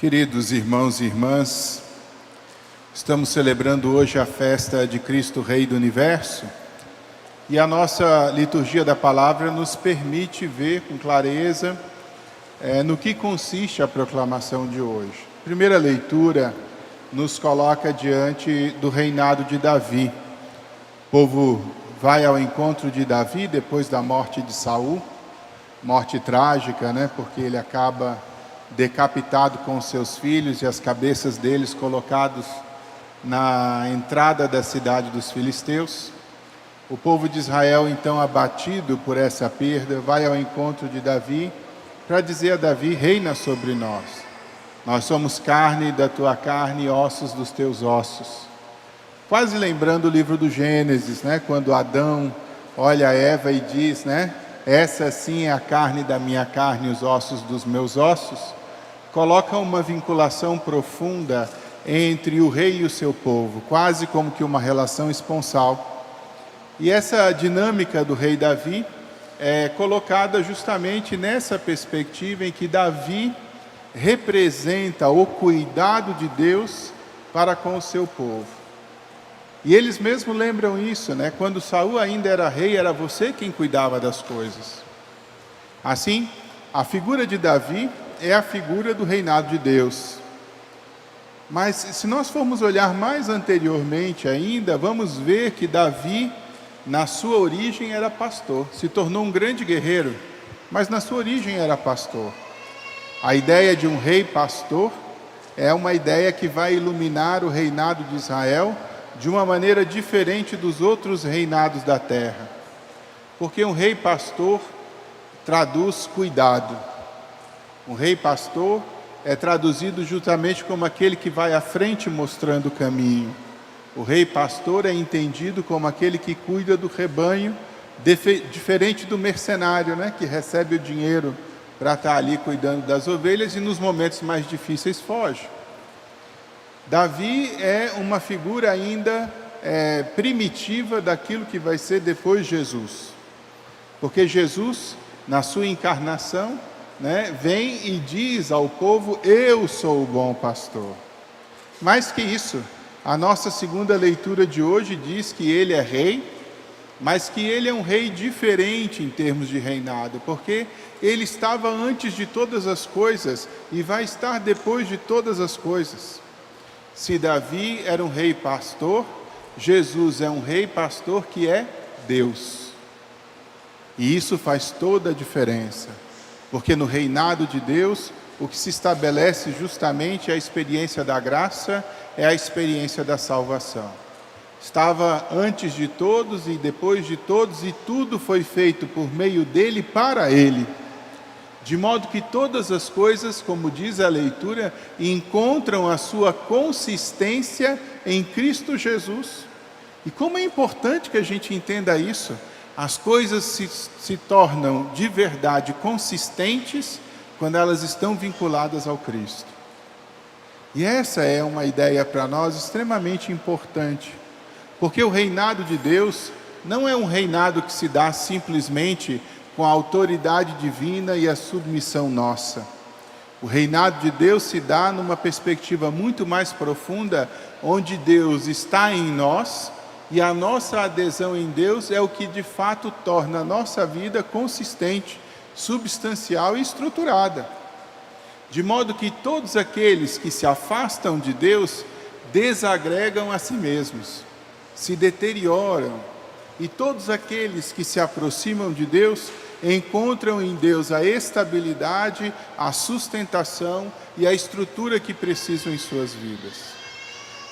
Queridos irmãos e irmãs, estamos celebrando hoje a festa de Cristo Rei do Universo e a nossa liturgia da palavra nos permite ver com clareza no que consiste a proclamação de hoje. A primeira leitura nos coloca diante do reinado de Davi. O povo vai ao encontro de Davi depois da morte de Saul, morte trágica, porque ele acaba decapitado com seus filhos e as cabeças deles colocados na entrada da cidade dos filisteus. O povo de Israel, então, abatido por essa perda, vai ao encontro de Davi para dizer a Davi: reina sobre nós. Nós somos carne da tua carne e ossos dos teus ossos. Quase lembrando o livro do Gênesis, quando Adão olha a Eva e diz, essa sim é a carne da minha carne e os ossos dos meus ossos. Coloca uma vinculação profunda entre o rei e o seu povo, quase como que uma relação esponsal. E essa dinâmica do rei Davi é colocada justamente nessa perspectiva em que Davi representa o cuidado de Deus para com o seu povo. E eles mesmos lembram isso, quando Saul ainda era rei, era você quem cuidava das coisas. Assim, a figura de Davi é a figura do reinado de Deus. Mas se nós formos olhar mais anteriormente ainda, vamos ver que Davi, na sua origem, era pastor. Se tornou um grande guerreiro, mas na sua origem era pastor. A ideia de um rei pastor é uma ideia que vai iluminar o reinado de Israel de uma maneira diferente dos outros reinados da terra. Porque um rei pastor traduz cuidado. Um rei pastor é traduzido justamente como aquele que vai à frente mostrando o caminho. O rei pastor é entendido como aquele que cuida do rebanho, diferente do mercenário, que recebe o dinheiro para estar ali cuidando das ovelhas e nos momentos mais difíceis foge. Davi é uma figura ainda primitiva daquilo que vai ser depois Jesus. Porque Jesus, na sua encarnação, vem e diz ao povo: eu sou o bom pastor. Mais que isso, a nossa segunda leitura de hoje diz que ele é rei, mas que ele é um rei diferente em termos de reinado, porque ele estava antes de todas as coisas e vai estar depois de todas as coisas. Se Davi era um rei pastor, Jesus é um rei pastor que é Deus. E isso faz toda a diferença, porque no reinado de Deus, o que se estabelece justamente é a experiência da graça, é a experiência da salvação. Estava antes de todos e depois de todos, e tudo foi feito por meio dele para ele. De modo que todas as coisas, como diz a leitura, encontram a sua consistência em Cristo Jesus. E como é importante que a gente entenda isso. As coisas se tornam de verdade consistentes quando elas estão vinculadas ao Cristo. E essa é uma ideia para nós extremamente importante, porque o reinado de Deus não é um reinado que se dá simplesmente com a autoridade divina e a submissão nossa. O reinado de Deus se dá numa perspectiva muito mais profunda, onde Deus está em nós, e a nossa adesão em Deus é o que de fato torna a nossa vida consistente, substancial e estruturada. De modo que todos aqueles que se afastam de Deus desagregam a si mesmos, se deterioram, e todos aqueles que se aproximam de Deus encontram em Deus a estabilidade, a sustentação e a estrutura que precisam em suas vidas.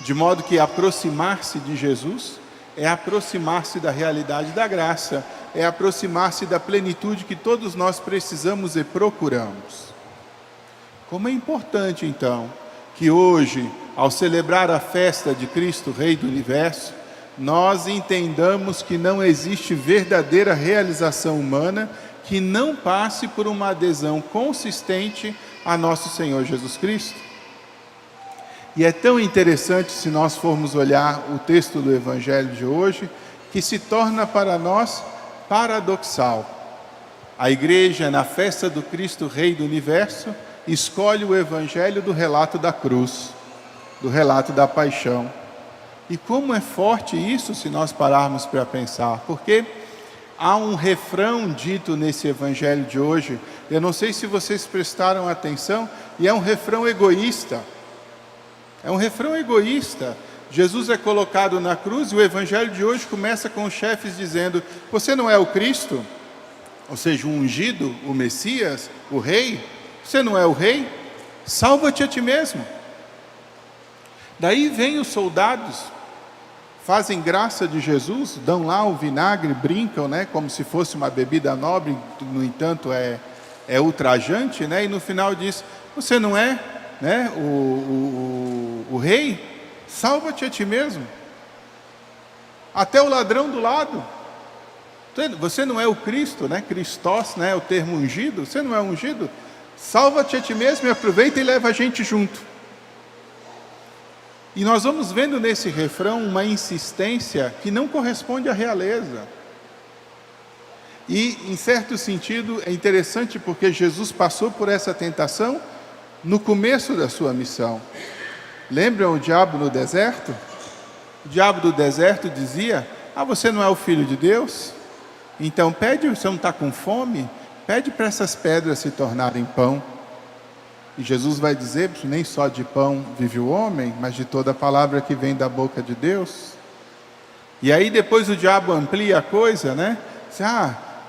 De modo que aproximar-se de Jesus é aproximar-se da realidade da graça, é aproximar-se da plenitude que todos nós precisamos e procuramos. Como é importante, então, que hoje, ao celebrar a festa de Cristo, Rei do Universo, nós entendamos que não existe verdadeira realização humana que não passe por uma adesão consistente a nosso Senhor Jesus Cristo. E é tão interessante, se nós formos olhar o texto do Evangelho de hoje, que se torna para nós paradoxal. A igreja, na festa do Cristo Rei do Universo, escolhe o evangelho do relato da cruz, do relato da paixão. E como é forte isso se nós pararmos para pensar, porque há um refrão dito nesse evangelho de hoje, eu não sei se vocês prestaram atenção, e é um refrão egoísta. É um refrão egoísta. Jesus é colocado na cruz e o evangelho de hoje começa com os chefes dizendo: você não é o Cristo? Ou seja, o ungido, o Messias, o rei? Você não é o rei? Salva-te a ti mesmo. Daí vêm os soldados, fazem graça de Jesus, dão lá o vinagre, brincam, né, como se fosse uma bebida nobre, no entanto é ultrajante, né, e no final diz: você não é, né, o rei? Salva-te a ti mesmo. Até o ladrão do lado: você não é o Cristo, né, Christos, né, o termo ungido, você não é ungido? Salva-te a ti mesmo e aproveita e leva a gente junto. E nós vamos vendo nesse refrão uma insistência que não corresponde à realeza. E, em certo sentido, é interessante porque Jesus passou por essa tentação no começo da sua missão. Lembram o diabo no deserto? O diabo do deserto dizia: você não é o Filho de Deus? Então pede, você não está com fome? Pede para essas pedras se tornarem pão. E Jesus vai dizer: nem só de pão vive o homem, mas de toda a palavra que vem da boca de Deus. E aí depois o diabo amplia a coisa, né?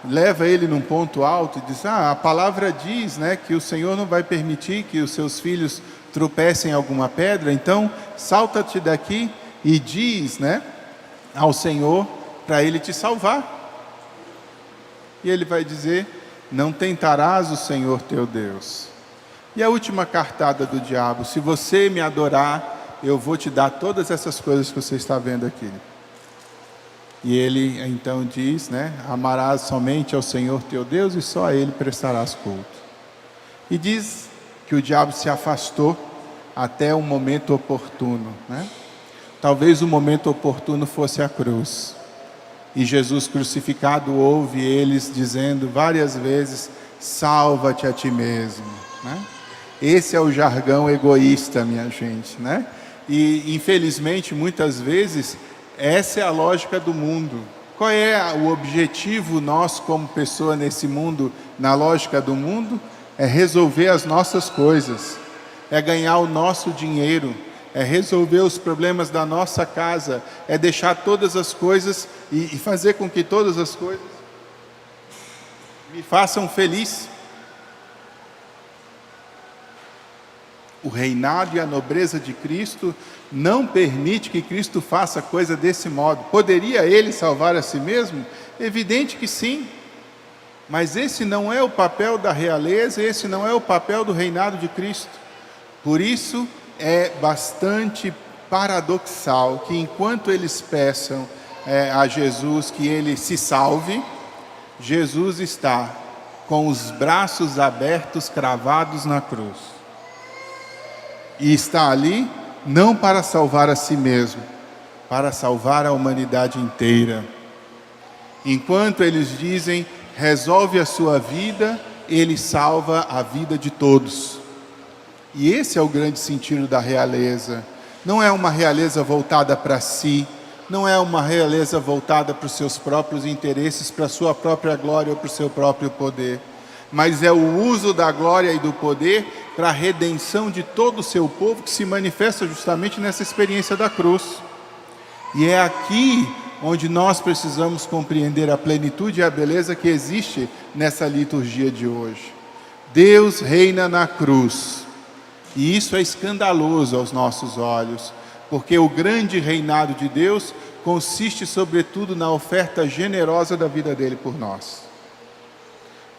Leva ele num ponto alto e diz: a palavra diz, né, que o Senhor não vai permitir que os seus filhos tropecem em alguma pedra, então salta-te daqui e diz, né, ao Senhor para ele te salvar. E ele vai dizer: não tentarás o Senhor teu Deus. E a última cartada do diabo: se você me adorar, eu vou te dar todas essas coisas que você está vendo aqui. E ele então diz, né, amarás somente ao Senhor teu Deus e só a ele prestarás culto. E diz que o diabo se afastou até o momento oportuno, né? Talvez o momento oportuno fosse a cruz. E Jesus crucificado ouve eles dizendo várias vezes: salva-te a ti mesmo, né? Esse é o jargão egoísta, minha gente, né? E infelizmente muitas vezes essa é a lógica do mundo. Qual é o objetivo nosso como pessoa nesse mundo, na lógica do mundo? É resolver as nossas coisas, é ganhar o nosso dinheiro, é resolver os problemas da nossa casa, é deixar todas as coisas e fazer com que todas as coisas me façam feliz. O reinado e a nobreza de Cristo não permite que Cristo faça coisa desse modo. Poderia ele salvar a si mesmo? Evidente que sim. Mas esse não é o papel da realeza, esse não é o papel do reinado de Cristo. Por isso é bastante paradoxal que enquanto eles peçam a Jesus que ele se salve, Jesus está com os braços abertos, cravados na cruz. E está ali não para salvar a si mesmo, para salvar a humanidade inteira. Enquanto eles dizem: resolve a sua vida, ele salva a vida de todos. E esse é o grande sentido da realeza. Não é uma realeza voltada para si, não é uma realeza voltada para os seus próprios interesses, para a sua própria glória ou para o seu próprio poder, mas é o uso da glória e do poder para a redenção de todo o seu povo, que se manifesta justamente nessa experiência da cruz. E é aqui onde nós precisamos compreender a plenitude e a beleza que existe nessa liturgia de hoje. Deus reina na cruz, e isso é escandaloso aos nossos olhos, porque o grande reinado de Deus consiste sobretudo na oferta generosa da vida dele por nós.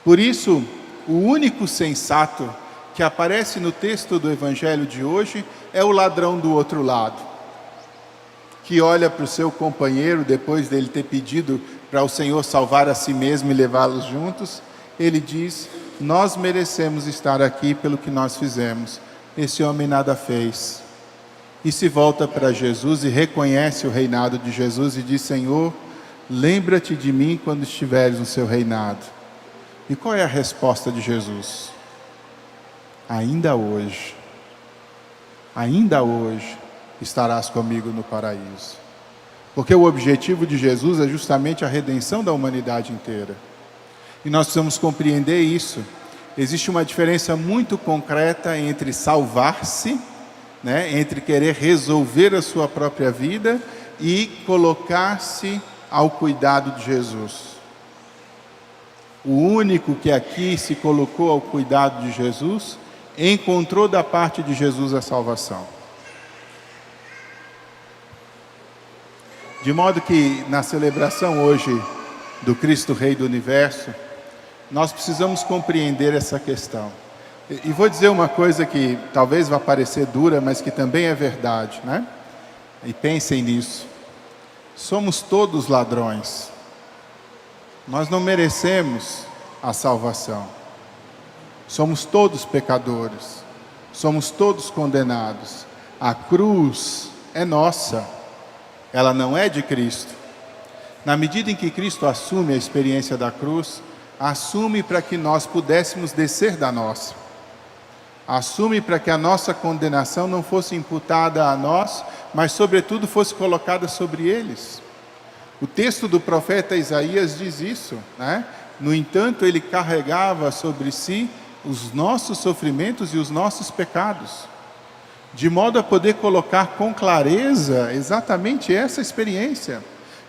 Por isso, o único sensato que aparece no texto do Evangelho de hoje é o ladrão do outro lado, que olha para o seu companheiro, depois dele ter pedido para o Senhor salvar a si mesmo e levá-los juntos, ele diz: nós merecemos estar aqui pelo que nós fizemos, esse homem nada fez. E se volta para Jesus e reconhece o reinado de Jesus e diz: Senhor, lembra-te de mim quando estiveres no seu reinado. E qual é a resposta de Jesus? ainda hoje estarás comigo no paraíso. Porque o objetivo de Jesus é justamente a redenção da humanidade inteira. E nós precisamos compreender isso. Existe uma diferença muito concreta entre salvar-se, entre querer resolver a sua própria vida e colocar-se ao cuidado de Jesus. O único que aqui se colocou ao cuidado de Jesus encontrou da parte de Jesus a salvação. De modo que na celebração hoje do Cristo Rei do Universo, nós precisamos compreender essa questão. E vou dizer uma coisa que talvez vá parecer dura, mas que também é verdade, E pensem nisso. Somos todos ladrões. Nós não merecemos a salvação. Somos todos pecadores. Somos todos condenados. A cruz é nossa. Ela não é de Cristo. Na medida em que Cristo assume a experiência da cruz, assume para que nós pudéssemos descer da nossa. Assume para que a nossa condenação não fosse imputada a nós, mas sobretudo fosse colocada sobre eles. O texto do profeta Isaías diz isso, No entanto, ele carregava sobre si os nossos sofrimentos e os nossos pecados, de modo a poder colocar com clareza exatamente essa experiência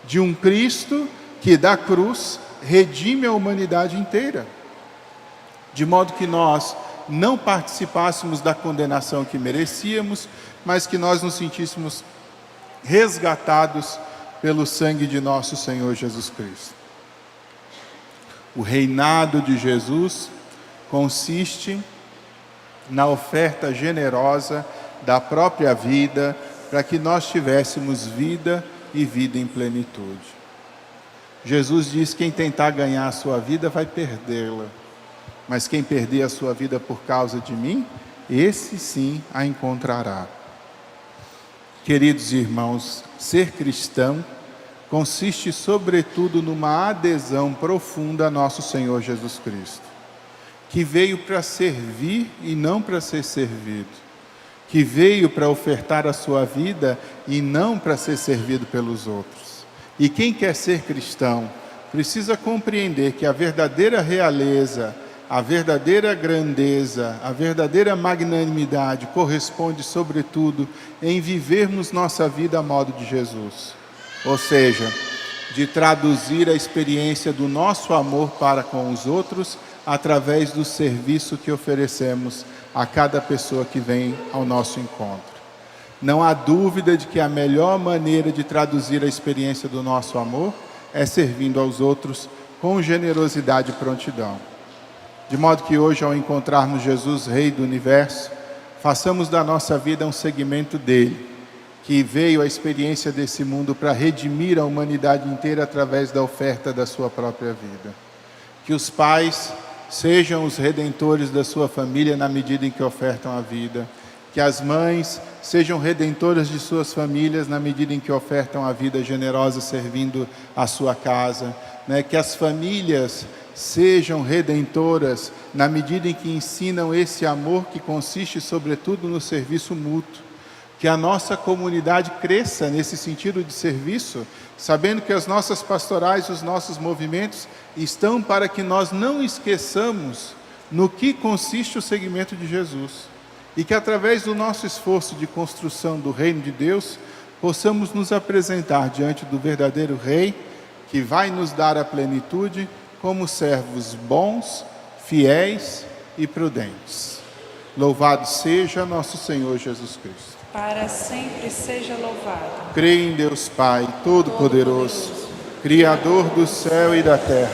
de um Cristo que da cruz redime a humanidade inteira, de modo que nós não participássemos da condenação que merecíamos, mas que nós nos sentíssemos resgatados pelo sangue de nosso Senhor Jesus Cristo. O reinado de Jesus consiste na oferta generosa da própria vida, para que nós tivéssemos vida e vida em plenitude. Jesus diz: quem tentar ganhar a sua vida vai perdê-la, mas quem perder a sua vida por causa de mim, esse sim a encontrará. Queridos irmãos, ser cristão consiste sobretudo numa adesão profunda a nosso Senhor Jesus Cristo, que veio para servir e não para ser servido, que veio para ofertar a sua vida e não para ser servido pelos outros. E quem quer ser cristão precisa compreender que a verdadeira realeza, a verdadeira grandeza, a verdadeira magnanimidade corresponde sobretudo em vivermos nossa vida a modo de Jesus. Ou seja, de traduzir a experiência do nosso amor para com os outros através do serviço que oferecemos a cada pessoa que vem ao nosso encontro. Não há dúvida de que a melhor maneira de traduzir a experiência do nosso amor é servindo aos outros com generosidade e prontidão. De modo que hoje, ao encontrarmos Jesus, Rei do Universo, façamos da nossa vida um segmento dele, que veio à experiência desse mundo para redimir a humanidade inteira através da oferta da sua própria vida. Que os pais sejam os redentores da sua família na medida em que ofertam a vida. Que as mães sejam redentoras de suas famílias na medida em que ofertam a vida generosa servindo a sua casa. Que as famílias sejam redentoras na medida em que ensinam esse amor que consiste sobretudo no serviço mútuo. Que a nossa comunidade cresça nesse sentido de serviço, sabendo que as nossas pastorais, os nossos movimentos estão para que nós não esqueçamos no que consiste o seguimento de Jesus. E que através do nosso esforço de construção do reino de Deus, possamos nos apresentar diante do verdadeiro Rei, que vai nos dar a plenitude, como servos bons, fiéis e prudentes. Louvado seja nosso Senhor Jesus Cristo. Para sempre seja louvado. Creio em Deus Pai, Todo-Poderoso, Criador do céu e da terra,